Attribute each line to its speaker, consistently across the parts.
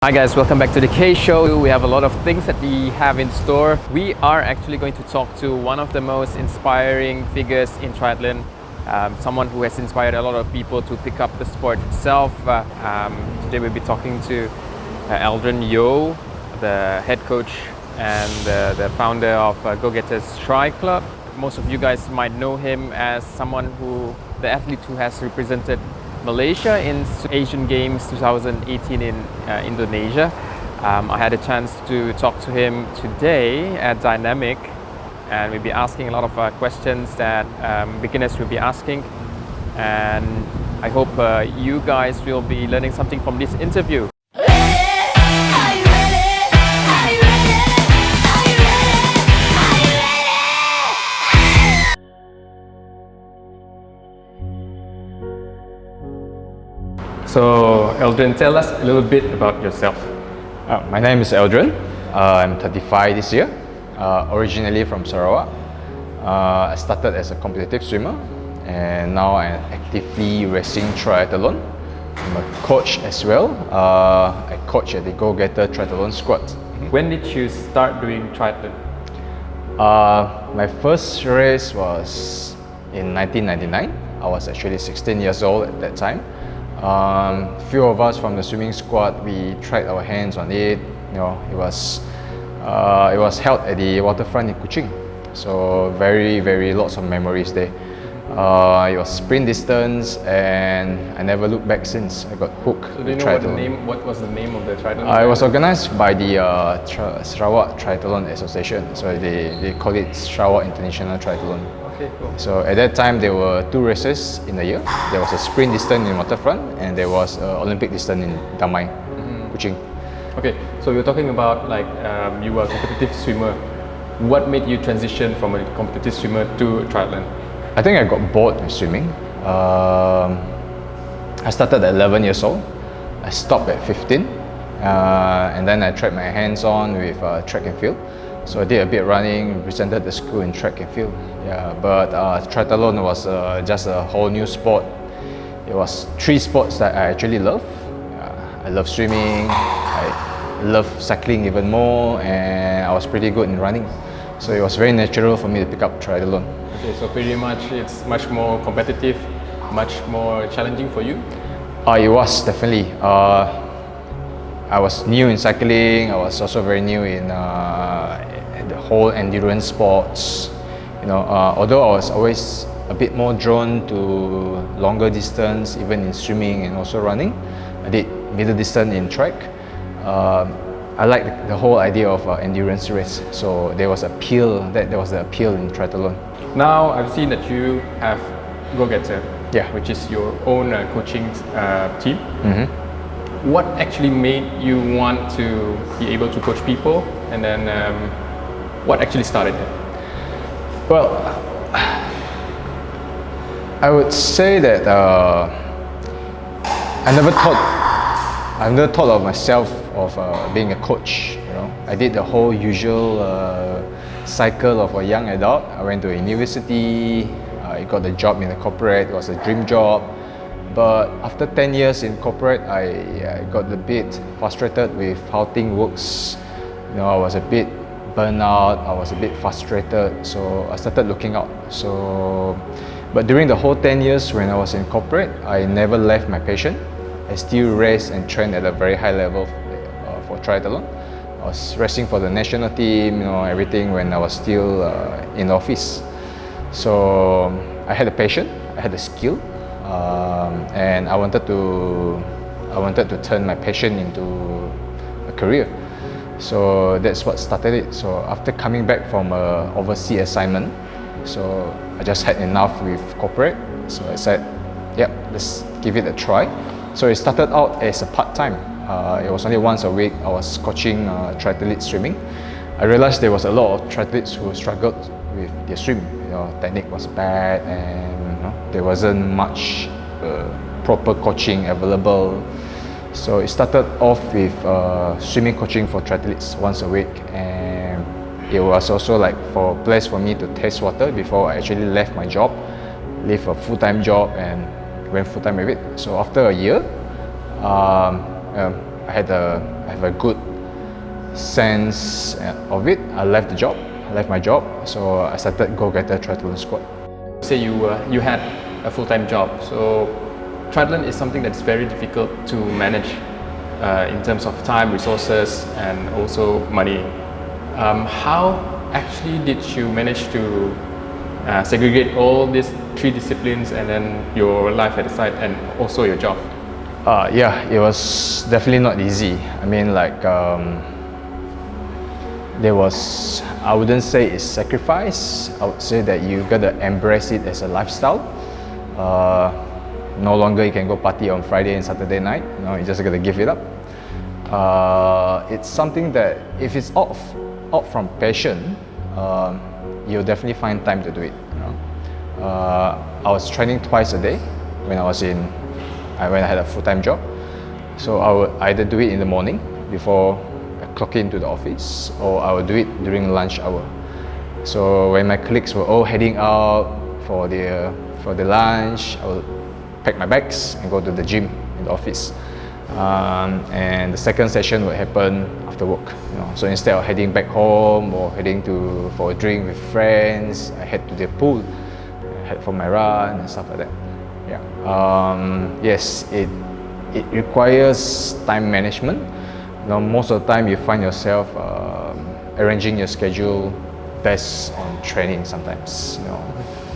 Speaker 1: Hi guys, welcome back to TheKeiShow. We have a lot of things that we have in store. We are actually going to talk to one of the most inspiring figures in triathlon, someone who has inspired a lot of people to pick up the sport itself. Today we'll be talking to Aldrian Yeo, the head coach and the founder of GogetterTri Squad. Most of you guys might know him as the athlete who has represented Malaysia in Asian Games 2018 in Indonesia. I had a chance to talk to him today at Dynamic, and we'll be asking a lot of questions that beginners will be asking, and I hope you guys will be learning something from this interview. So, Aldrian, tell us a little bit about yourself.
Speaker 2: My name is Aldrian. I'm 35 this year, originally from Sarawak. I started as a competitive swimmer and now I'm actively racing triathlon. I'm a coach as well. I coach at the GoGetter Tri Squad.
Speaker 1: When did you start doing triathlon?
Speaker 2: My first race was in 1999. I was actually 16 years old at that time. Few of us from the swimming squad, we tried our hands on it. It was held at the waterfront in Kuching. So very lots of memories there. It was sprint distance, and I never looked back since. I got hooked.
Speaker 1: So do you know what was the name of the triathlon?
Speaker 2: It was organized by the Sarawak Triathlon Association. So they call it Sarawak International Triathlon.
Speaker 1: Okay, cool.
Speaker 2: So at that time there were two races in a year. There was a sprint distance in waterfront, and there was an Olympic distance in Damai, Kuching.
Speaker 1: Okay, so we're talking about you were a competitive swimmer. What made you transition from a competitive swimmer to triathlon?
Speaker 2: I think I got bored with swimming. I started at 11 years old. I stopped at 15, and then I tried my hands on with track and field. So I did a bit running, represented the school in track and field. Yeah, but triathlon was just a whole new sport. It was three sports that I actually love. I love swimming, I love cycling even more, and I was pretty good in running. So it was very natural for me to pick up triathlon.
Speaker 1: Okay, so pretty much it's much more competitive, much more challenging for you?
Speaker 2: It was definitely. I was new in cycling. I was also very new in the whole endurance sports. Although I was always a bit more drawn to longer distance, even in swimming and also running. I did middle distance in track. I liked the whole idea of endurance race. So there was the appeal in triathlon.
Speaker 1: Now I've seen that you have GoGetter, which is your own coaching team. What actually made you want to be able to coach people, and then what actually started it?
Speaker 2: Well, I would say that I never thought of myself of being a coach. I did the whole usual cycle of a young adult. I went to university. I got a job in a corporate. It was a dream job. But after 10 years in corporate, I got a bit frustrated with how things works. I was a bit burnt out, I was a bit frustrated, so I started looking out. But during the whole 10 years when I was in corporate, I never left my passion. I still race and train at a very high level for triathlon. I was racing for the national team, everything when I was still in office. So I had a passion, I had a skill. And I wanted to turn my passion into a career. So that's what started it. So after coming back from an overseas assignment, so I just had enough with corporate. So I said, let's give it a try. So it started out as a part-time. It was only once a week. I was coaching triathlete swimming. I realized there was a lot of triathletes who struggled with their swimming. Technique was bad, and there wasn't much proper coaching available. So it started off with swimming coaching for triathletes once a week, and it was also like for a place for me to test water before I actually left my job, leave a full-time job and went full-time with it. So after a year, I have have a good sense of it, I left my job, so I started GoGetter Triathlon Squad.
Speaker 1: Say you had a full-time job, so triathlon is something that's very difficult to manage in terms of time, resources, and also money. How actually did you manage to segregate all these 3 disciplines and then your life at the side and also your job?
Speaker 2: Yeah, it was definitely not easy. I mean, like, there was, I wouldn't say it's sacrifice. I would say that you gotta embrace it as a lifestyle. No longer you can go party on Friday and Saturday night. No, you just gotta give it up. It's something that if it's out from passion, you'll definitely find time to do it. You know? I was training twice a day when I had a full-time job. So I would either do it in the morning before I clock into the office, or I would do it during lunch hour. So when my colleagues were all heading out for the lunch, I would pack my bags and go to the gym in the office. And the second session would happen after work. You know? So instead of heading back home or heading for a drink with friends, I head to the pool, head for my run and stuff like that. Yeah. Yes, it requires time management. You know, most of the time you find yourself arranging your schedule based on training. Sometimes, you know,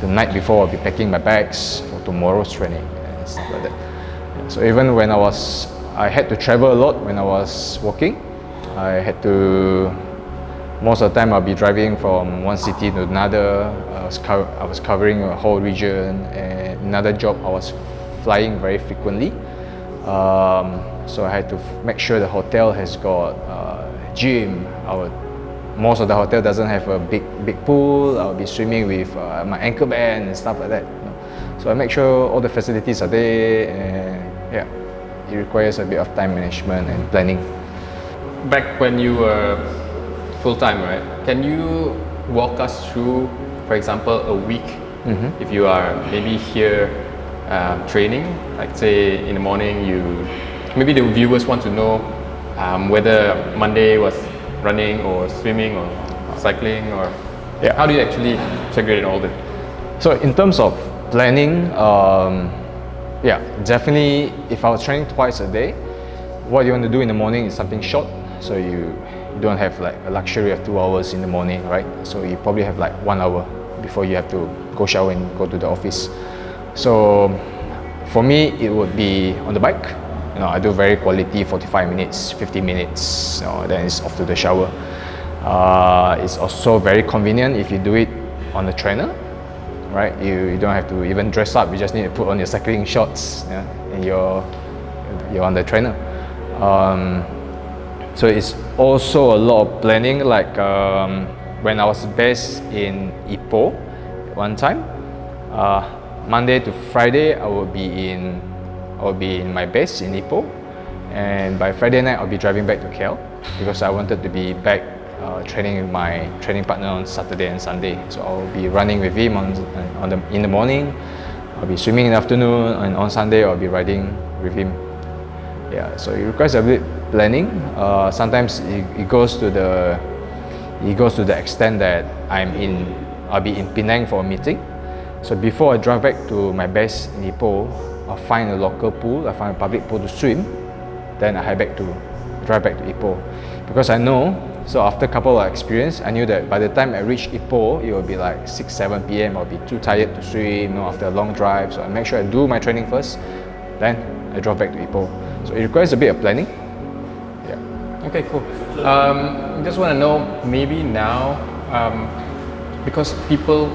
Speaker 2: the night before I'll be packing my bags for tomorrow's training and stuff like that. Yeah. So even when I had to travel a lot when I was working. Most of the time I'll be driving from one city to another. I was covering a whole region, and another job I was flying very frequently. So I had to make sure the hotel has got gym. Most of the hotel doesn't have a big pool. I'll be swimming with my ankle band and stuff like that. You know? So I make sure all the facilities are there, and yeah, it requires a bit of time management and planning.
Speaker 1: Back when you were full-time, right? Can you walk us through, for example, a week? If you are maybe here training, like say in the morning, maybe the viewers want to know whether Monday was running or swimming or cycling, or how do you actually segregate all that?
Speaker 2: So in terms of planning, yeah, definitely if I was training twice a day, what you want to do in the morning is something short, so you don't have like a luxury of 2 hours in the morning, right? So you probably have like 1 hour before you have to go shower and go to the office. So for me, it would be on the bike. You know, I do very quality 45 minutes, 50 minutes, you know, then it's off to the shower. It's also very convenient if you do it on the trainer, right? You don't have to even dress up, you just need to put on your cycling shorts, yeah, and you're on the trainer. So it's also a lot of planning, like when I was based in Ipoh one time, Monday to Friday I will be in my base in Ipoh, and by Friday night I'll be driving back to KL because I wanted to be back training with my training partner on Saturday and Sunday. So I'll be running with him in the morning, I'll be swimming in the afternoon, and on Sunday I'll be riding with him. Yeah, so it requires a bit planning. Sometimes it goes to the extent that I'll be in Penang for a meeting. So before I drive back to my base in Ipoh, I'll find a local pool, I find a public pool to swim, then I drive back to Ipoh. Because I know, so after a couple of experience, I knew that by the time I reach Ipoh, it will be like 6-7 p.m. I'll be too tired to swim, after a long drive. So I make sure I do my training first, then I drive back to Ipoh. So it requires a bit of planning. Yeah.
Speaker 1: Okay, cool. Just want to know, maybe now, because people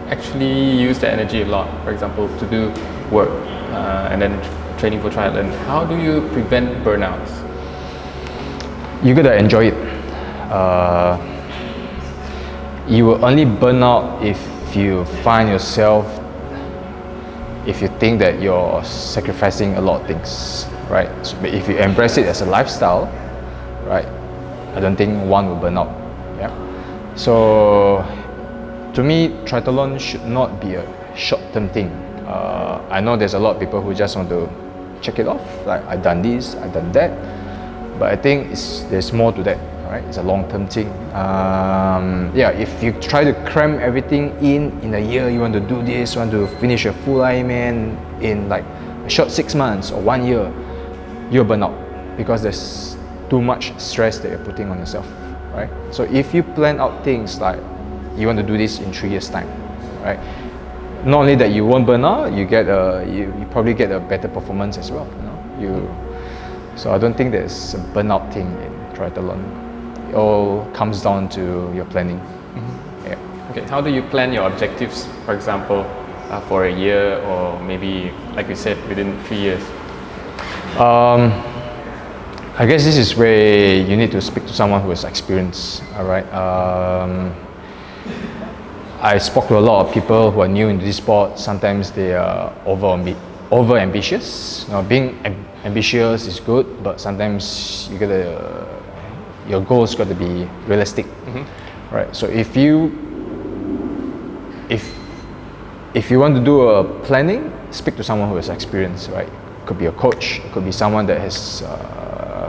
Speaker 1: actually use the energy a lot, for example, to do work and then training for triathlon, how do you prevent burnouts?
Speaker 2: You gotta enjoy it. You will only burn out if you think that you're sacrificing a lot of things, right? So, but if you embrace it as a lifestyle, right, I don't think one will burn out. Yeah. So to me, triathlon should not be a short-term thing. I know there's a lot of people who just want to check it off, like I've done this, I've done that, But I think there's more to that. Right? It's a long-term thing. Yeah, if you try to cram everything in a year, you want to do this, you want to finish a full Ironman in like a short 6 months or 1 year, you'll burn out because there's too much stress that you're putting on yourself, right? So if you plan out things like you want to do this in 3 years' time, right? Not only that you won't burn out, you probably get a better performance as well. So I don't think there's a burnout thing in triathlon. It all comes down to your planning. Yeah.
Speaker 1: Okay, how do you plan your objectives, for example, for a year or maybe, like you said, within 3 years?
Speaker 2: I guess this is where you need to speak to someone who has experience, all right? I spoke to a lot of people who are new into this sport. Sometimes they are over ambitious. Being ambitious is good, but sometimes your goals got to be realistic, right? So if you want to do a planning, speak to someone who has experience, right? It could be a coach, it could be someone that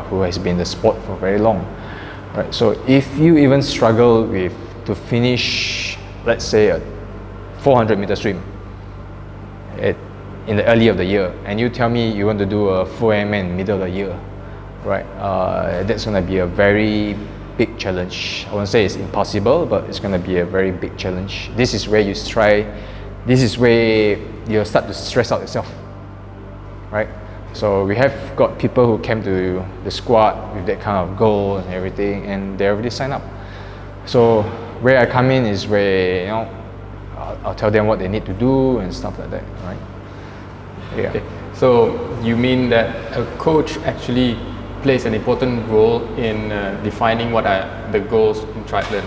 Speaker 2: who has been in the sport for very long, right? So if you even struggle to finish, let's say, a 400-meter swim in the early of the year, and you tell me you want to do a full Ironman in the middle of the year, right? That's going to be a very big challenge. I won't say it's impossible, but it's going to be a very big challenge. This is where you start to stress out yourself, right? So we have got people who came to the squad with that kind of goal and everything, and they already signed up. So where I come in is where I'll tell them what they need to do and stuff like that, right? Yeah.
Speaker 1: Okay. So you mean that a coach actually plays an important role in defining what are the goals in triathlon?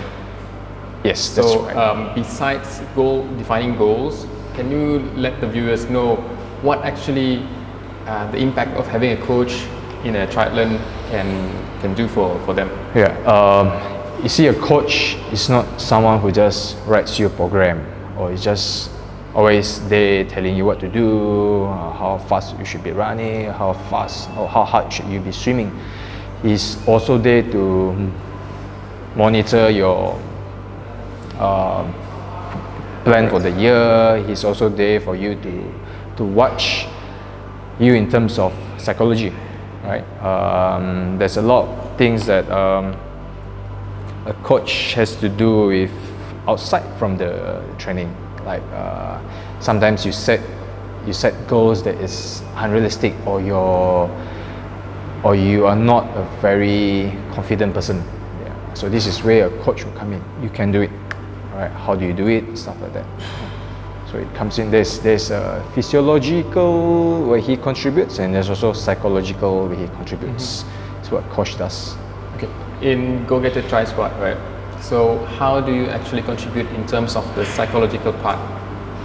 Speaker 2: Yes, that's right.
Speaker 1: Besides defining goals, can you let the viewers know what actually the impact of having a coach in a triathlon can do for them?
Speaker 2: Yeah. You see, a coach is not someone who just writes you a program or is just always there telling you what to do, how fast you should be running, how fast or how hard should you be swimming. He's also there to monitor your plan for the year. He's also there for you to watch you in terms of psychology, right? There's a lot of things that a coach has to do with outside from the training. Like sometimes you set goals that is unrealistic, or you are not a very confident person. Yeah. So this is where a coach will come in. You can do it, right? How do you do it? Stuff like that. So it comes in. There's a physiological where he contributes, and there's also psychological where he contributes. It's what coach does.
Speaker 1: Okay. In GoGetter Tri Squad, right? So how do you actually contribute in terms of the psychological part?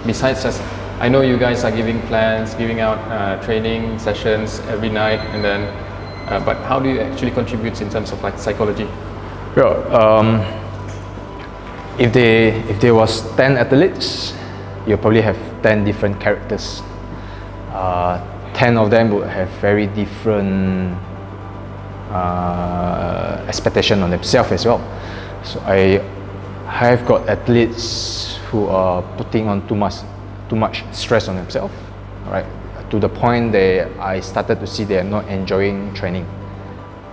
Speaker 1: Besides just, I know you guys are giving plans, giving out training sessions every night, and then, but how do you actually contribute in terms of like psychology?
Speaker 2: Well, if there was 10 athletes, you'll probably have 10 different characters. 10 of them would have very different expectation on themselves as well. So I have got athletes who are putting on too much stress on themselves, right? To the point that I started to see they are not enjoying training,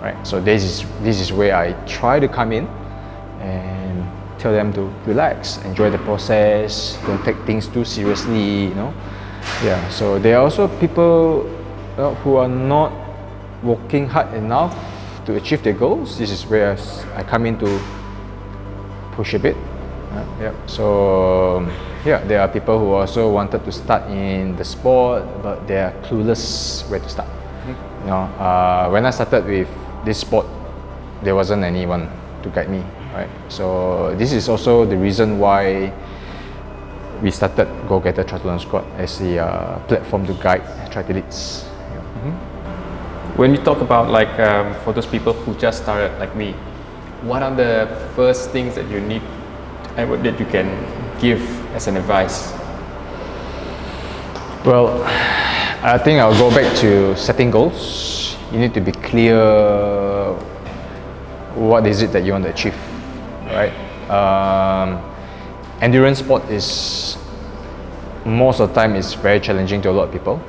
Speaker 2: right? So this is where I try to come in and tell them to relax, enjoy the process, don't take things too seriously, Yeah. So there are also people who are not working hard enough to achieve their goals. This is where I come in to push a bit. Yeah. So there are people who also wanted to start in the sport, but they are clueless where to start. When I started with this sport, there wasn't anyone to guide me, right? So this is also the reason why we started GoGetter Tri Squad as a platform to guide triathletes.
Speaker 1: When you talk about like for those people who just started like me, what are the first things that you need that you can give as an advice?
Speaker 2: Well, I think I'll go back to setting goals. You need to be clear what is it that you want to achieve, right? Endurance sport is most of the time is very challenging to a lot of people.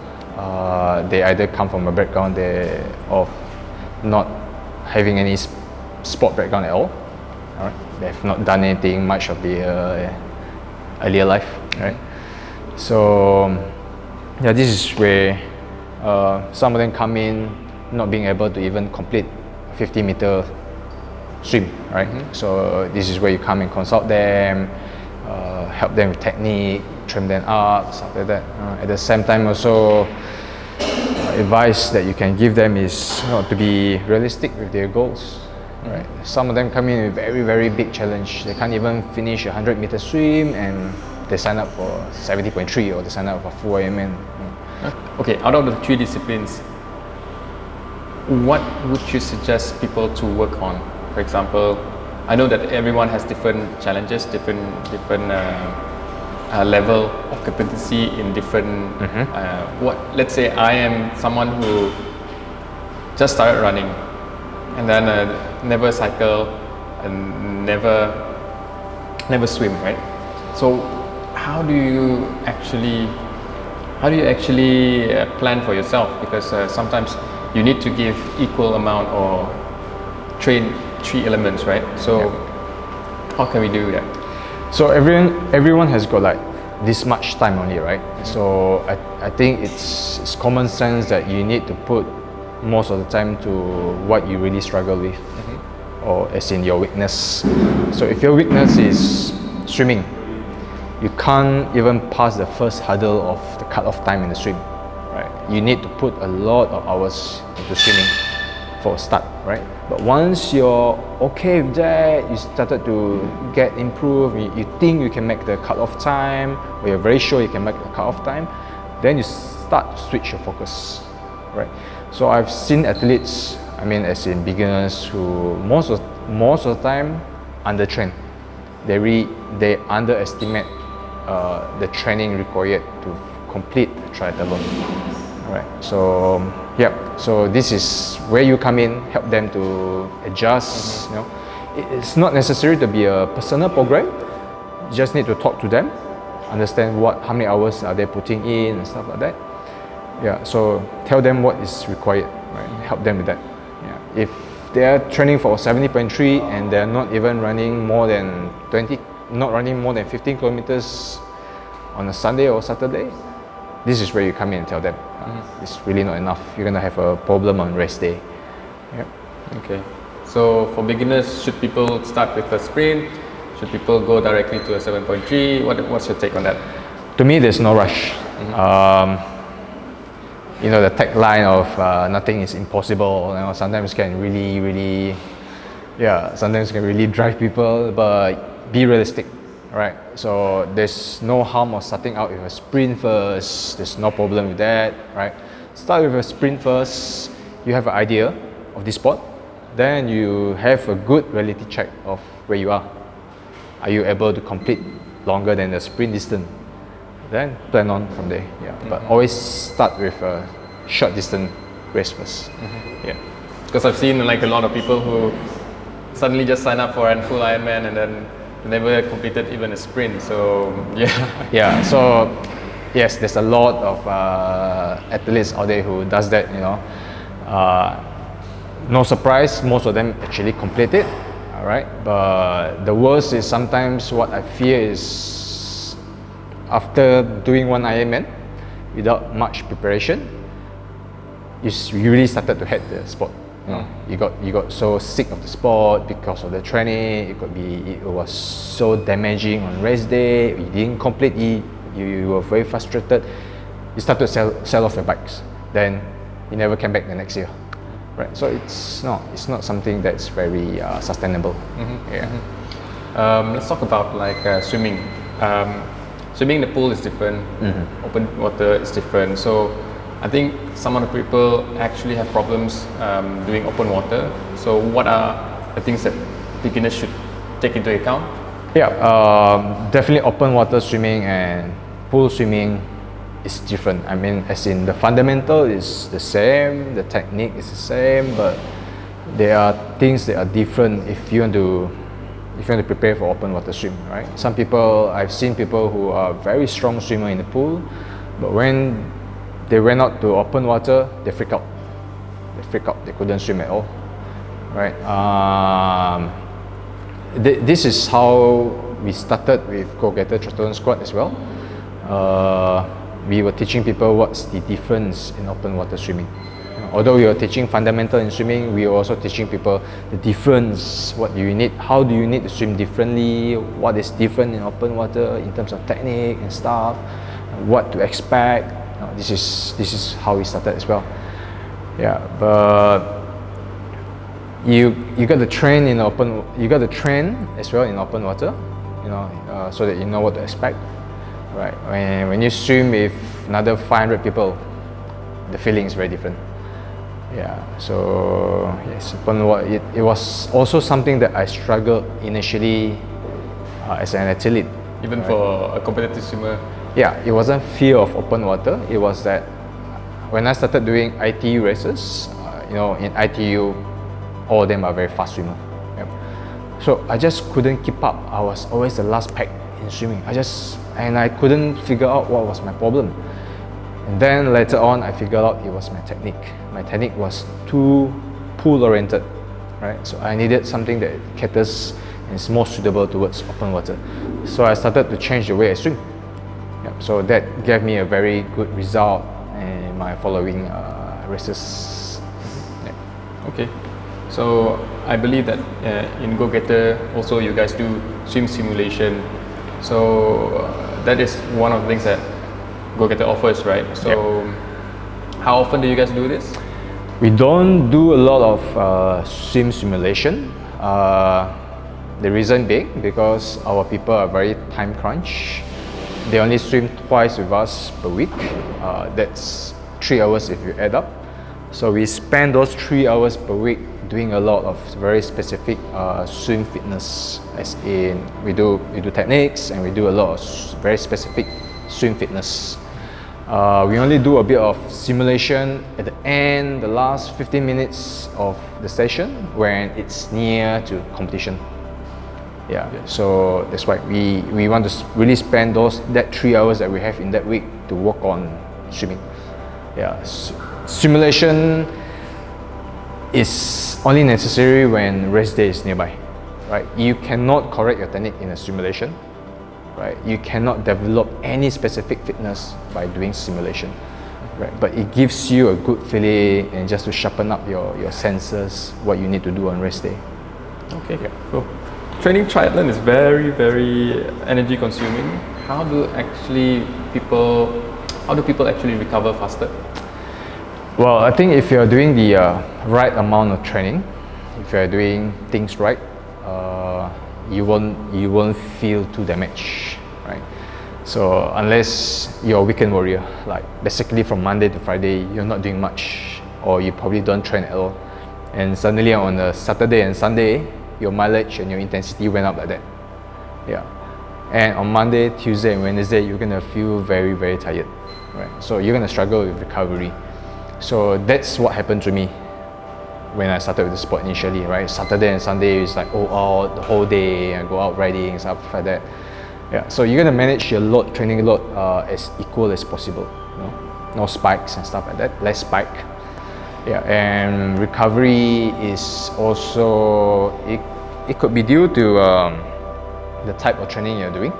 Speaker 2: They either come from a background of not having any sport background at all. Right? They have not done anything much of the earlier life, right? So yeah, this is where some of them come in not being able to even complete a 50-meter swim, right? So this is where you come and consult them, help them with technique, trim them up, stuff like that. At the same time also, advice that you can give them is to be realistic with their goals. Right. Some of them come in with very big challenge. They can't even finish a 100-meter swim and they sign up for 70.3 or they sign up for full Ironman.
Speaker 1: Okay, out of the 3 disciplines, what would you suggest people to work on? For example, I know that everyone has different challenges, different level of competency in different. Let's say I am someone who just started running, and then never cycle and never swim, right? So how do you actually plan for yourself? Because sometimes you need to give equal amount or train 3 elements, right? So how can we do that?
Speaker 2: So everyone has got like this much time only, right? So I think it's common sense that you need to put most of the time to what you really struggle with, or as in your weakness. So if your weakness is swimming, you can't even pass the first hurdle of the cut-off time in the swim, right? You need to put a lot of hours into swimming for a start, right? But once you're okay with that, you started to get improved, you think you can make the cut-off time, or you're very sure you can make the cut-off time, then you start to switch your focus, right? So I've seen athletes, as in beginners, who most of the time undertrain. They underestimate the training required to complete the triathlon. Right. So so this is where you come in, help them to adjust. It's not necessary to be a personal program. You just need to talk to them, understand how many hours are they putting in and stuff like that. Yeah, so tell them what is required, right? Help them with that. Yeah. If they are training for 70.3 and they're not even running more than 15 kilometers on a Sunday or Saturday, this is where you come in and tell them it's really not enough. You're gonna have a problem on rest day. Yeah.
Speaker 1: Okay. So for beginners, should people start with a sprint? Should people go directly to a 7.3? What's your take on that?
Speaker 2: To me, there's no rush. The tagline of nothing is impossible, sometimes can really drive people, but be realistic, right? So there's no harm of starting out with a sprint first. There's no problem with that, right? Start with a sprint first. You have an idea of this sport, then you have a good reality check of where you are. Are you able to complete longer than the sprint distance? Then plan on from there. Yeah, but always start with a short distance race first. Yeah,
Speaker 1: because I've seen like a lot of people who suddenly just sign up for a full Ironman and then never completed even a sprint. So
Speaker 2: yeah. So yes, there's a lot of athletes out there who does that. No surprise, most of them actually complete it. All right, but the worst is sometimes what I fear is after doing one Ironman without much preparation, you really started to hate the sport. You got so sick of the sport because of the training. It was so damaging on race day. You didn't complete it. You were very frustrated. You started to sell off your bikes. Then you never came back the next year. Right. So it's not something that's very sustainable.
Speaker 1: Let's talk about like swimming. Swimming in the pool is different. Open water is different. So I think some of the people actually have problems doing open water. So what are the things that beginners should take into account?
Speaker 2: Yeah, definitely open water swimming and pool swimming is different. As in the fundamental is the same, the technique is the same, but there are things that are different if you want to prepare for open water swim, right? Some people, I've seen people who are very strong swimmer in the pool, but when they went out to open water, they freak out. They couldn't swim at all, right? This is how we started with GoGetter Triathlon Squad as well. We were teaching people what's the difference in open water swimming. Although we were teaching fundamental in swimming, we were also teaching people the difference, what do you need, how do you need to swim differently, what is different in open water in terms of technique and stuff, what to expect. This is how we started as well. Yeah, but you got to train in open. You got to train as well in open water, so that you know what to expect. Right. When you swim with another 500 people, the feeling is very different. Yeah. So yes, open water. It was also something that I struggled initially as an athlete.
Speaker 1: Even for a competitive swimmer.
Speaker 2: Yeah, it wasn't fear of open water. It was that when I started doing ITU races, in ITU, all of them are very fast swimmer. Yep. So I just couldn't keep up. I was always the last pack in swimming. I couldn't figure out what was my problem. And then later on, I figured out it was my technique. My technique was too pool oriented, right? So I needed something that caters and is more suitable towards open water. So I started to change the way I swim. Yep. So that gave me a very good result in my following races. Yep.
Speaker 1: Okay. So I believe that in GoGetter also you guys do swim simulation. So that is one of the things that GoGetter offers, right? So how often do you guys do this?
Speaker 2: We don't do a lot of swim simulation. The reason being because our people are very time crunch. They only swim twice with us per week. That's 3 hours if you add up. So we spend those 3 hours per week doing a lot of very specific swim fitness, as in we do techniques and we do a lot of very specific swim fitness. We only do a bit of simulation at the end, the last 15 minutes of the session when it's near to competition. Yeah, so that's why we want to really spend that 3 hours that we have in that week to work on swimming. Yeah, simulation is only necessary when race day is nearby, right? You cannot correct your technique in a simulation, right? You cannot develop any specific fitness by doing simulation, right? But it gives you a good feeling and just to sharpen up your senses, what you need to do on race day.
Speaker 1: Okay, cool. Training triathlon is very, very energy consuming. How do people actually recover faster?
Speaker 2: Well, I think if you're doing the right amount of training, if you're doing things right, you won't feel too damaged, right? So unless you're a weekend warrior, like basically from Monday to Friday, you're not doing much, or you probably don't train at all, and suddenly on a Saturday and Sunday, your mileage and your intensity went up like that. Yeah, and on Monday, Tuesday, and Wednesday, you're gonna feel very, very tired, right? So you're gonna struggle with recovery. So that's what happened to me when I started with the sport initially, right? Saturday and Sunday is like all out the whole day and go out riding and stuff like that. Yeah, so you're gonna manage your load, training load as equal as possible. No spikes and stuff like that, less spike. Yeah, and recovery is also, it could be due to the type of training you're doing.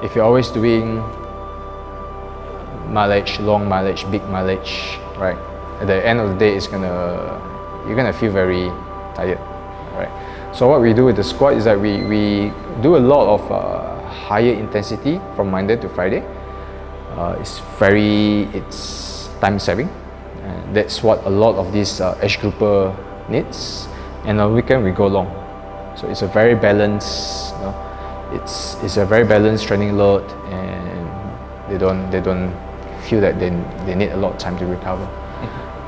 Speaker 2: If you're always doing mileage, long mileage, big mileage, right? At the end of the day, you're gonna feel very tired, right? So what we do with the squad is that we do a lot of higher intensity from Monday to Friday. It's time saving, and that's what a lot of these age grouper needs. And on weekend we go long, so it's a very balanced. It's a very balanced training load, and they don't feel that they need a lot of time to recover.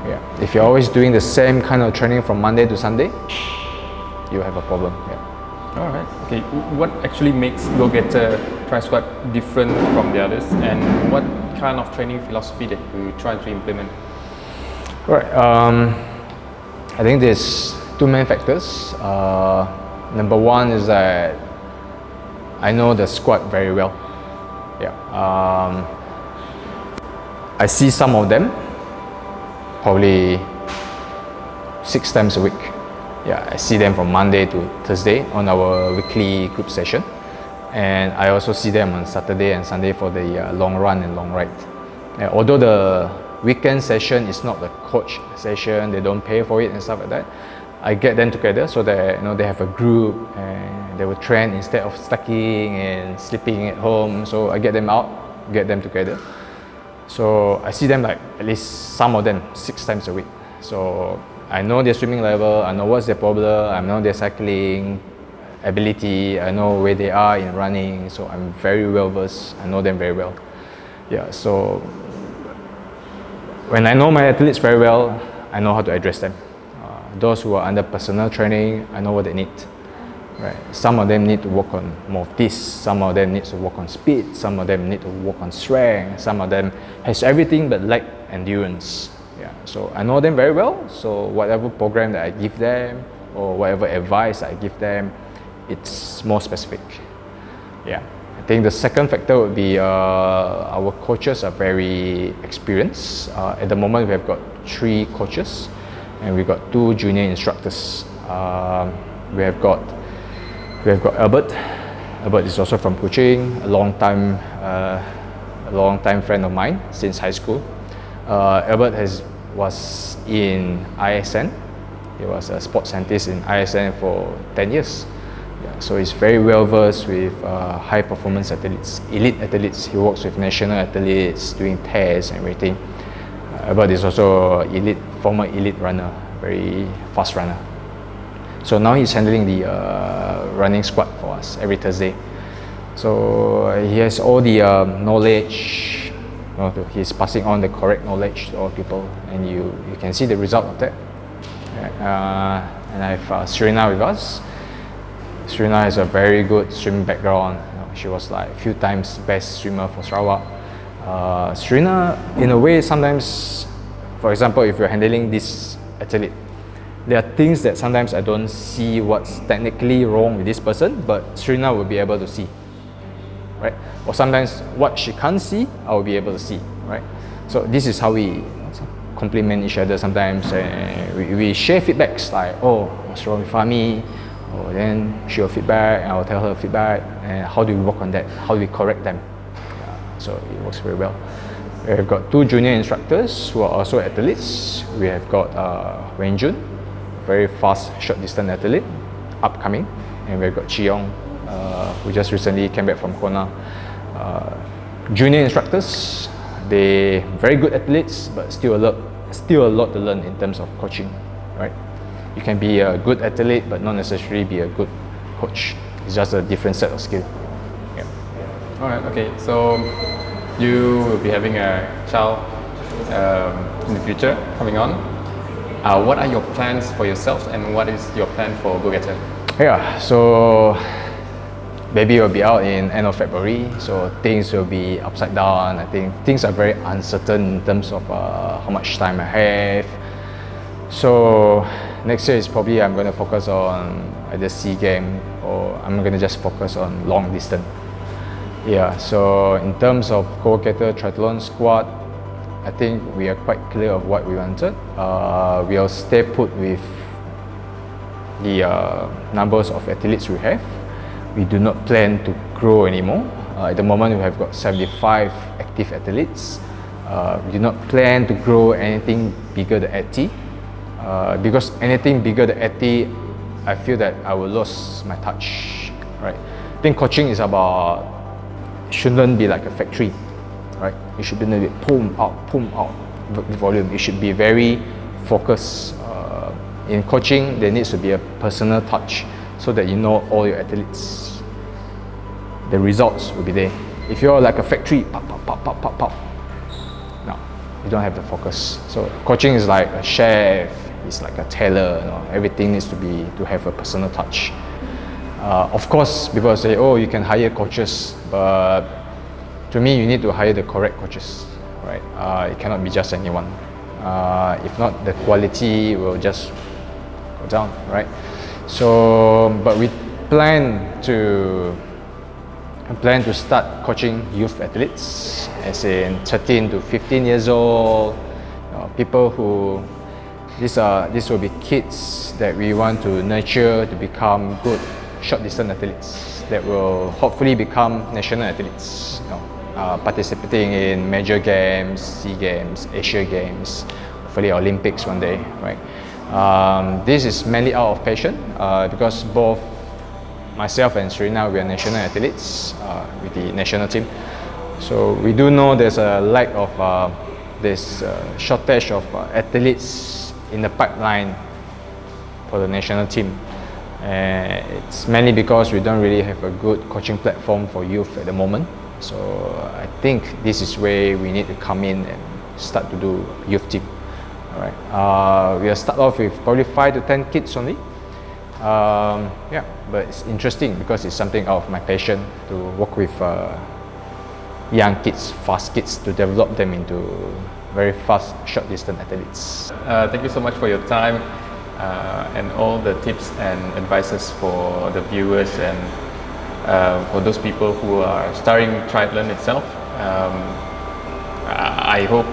Speaker 2: Yeah. If you're always doing the same kind of training from Monday to Sunday, you have a problem. Yeah.
Speaker 1: All right. Okay. What actually makes GoGetter Tri Squad different from the others, and what kind of training philosophy that you try to implement?
Speaker 2: Right. I think there's two main factors. Number one is that I know the squad very well. Yeah. I see some of them probably 6 times a week. Yeah, I see them from Monday to Thursday on our weekly group session, and I also see them on Saturday and Sunday for the long run and long ride. Although the weekend session is not the coach session, they don't pay for it and stuff like that, I get them together so that they have a group and they will train instead of stacking and sleeping at home. So I get them out, get them together. So I see them like at least some of them 6 times a week. So I know their swimming level, I know what's their problem, I know their cycling ability, I know where they are in running. So I'm very well versed, I know them very well. Yeah, so when I know my athletes very well, I know how to address them. Those who are under personal training, I know what they need. Right. Some of them need to work on more of this, some of them need to work on speed, some of them need to work on strength, some of them has everything but lack endurance. Yeah. So I know them very well, so whatever program that I give them or whatever advice I give them, it's more specific. Yeah. I think the second factor would be our coaches are very experienced. At the moment we have got 3 coaches and we've got 2 junior instructors. We have got Albert. Albert is also from Kuching, a long time friend of mine since high school. Albert was in ISN. He was a sports scientist in ISN for 10 years. Yeah, so he's very well versed with high performance athletes, elite athletes. He works with national athletes, doing tests and everything. Albert is also former elite runner, very fast runner. So now he's handling the running squad for us every Thursday. So he has all the knowledge. He's passing on the correct knowledge to all people, and you can see the result of that. And I have Serena with us. Serena has a very good swimming background. She was like a few times best swimmer for Sarawak. Serena, in a way, sometimes, for example, if you're handling this athlete, there are things that sometimes I don't see what's technically wrong with this person, but Serena will be able to see, right? Or sometimes what she can't see, I will be able to see, right? So this is how we complement each other sometimes. We share feedbacks like, oh, what's wrong with Fahmi? Oh, then she'll feedback, and I'll tell her feedback, and how do we work on that? How do we correct them? So it works very well. We've got 2 junior instructors who are also athletes. We have got Wayne Jun, very fast short distance athlete, upcoming, and we've got Chi Yong, who just recently came back from Kona. Junior instructors, they very good athletes, but still a lot to learn in terms of coaching, right? You can be a good athlete, but not necessarily be a good coach. It's just a different set of skill. Yeah.
Speaker 1: All right. Okay. So you will be having a child in the future coming on. What are your plans for yourself, and what is your plan for GoGetter?
Speaker 2: Yeah, so baby will be out in end of February, so things will be upside down. I think things are very uncertain in terms of how much time I have. So next year is probably I'm going to focus on either SEA Games or I'm going to just focus on long distance. Yeah, so in terms of GoGetter Triathlon Squad, I think we are quite clear of what we wanted. We'll stay put with the numbers of athletes we have. We do not plan to grow anymore. At the moment we have got 75 active athletes. We do not plan to grow anything bigger than 80. Because anything bigger than 80, I feel that I will lose my touch. Right? I think coaching is about, shouldn't be like a factory. Right? You should be pump out volume. You should be very focused. In coaching, there needs to be a personal touch so that you know all your athletes. The results will be there. If you're like a factory, pop. No, you don't have the focus. So coaching is like a chef. It's like a tailor. Everything needs to have a personal touch. Of course, people say, oh, you can hire coaches, but to me, you need to hire the correct coaches, right? It cannot be just anyone. If not, the quality will just or down, right? So, but we plan to start coaching youth athletes, as in 13 to 15 years old, people who these will be kids that we want to nurture to become good short distance athletes that will hopefully become national athletes, participating in major games, SEA Games, Asia Games, hopefully Olympics one day, right? This is mainly out of passion because both myself and Serena, we are national athletes with the national team. So we do know there's a lack of this shortage of athletes in the pipeline for the national team. It's mainly because we don't really have a good coaching platform for youth at the moment. So I think this is where we need to come in and start to do youth team. All right. We'll start off with probably 5 to 10 kids only. Yeah, but it's interesting because it's something out of my passion to work with young kids, fast kids, to develop them into very fast, short distance athletes.
Speaker 1: Thank you so much for your time and all the tips and advices for the viewers and for those people who are starting triathlon itself. I hope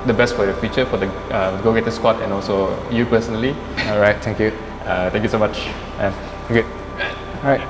Speaker 1: the best for the future for the GoGetter Squad and also you personally.
Speaker 2: All right, thank you.
Speaker 1: Thank you so much. And
Speaker 2: okay. All right.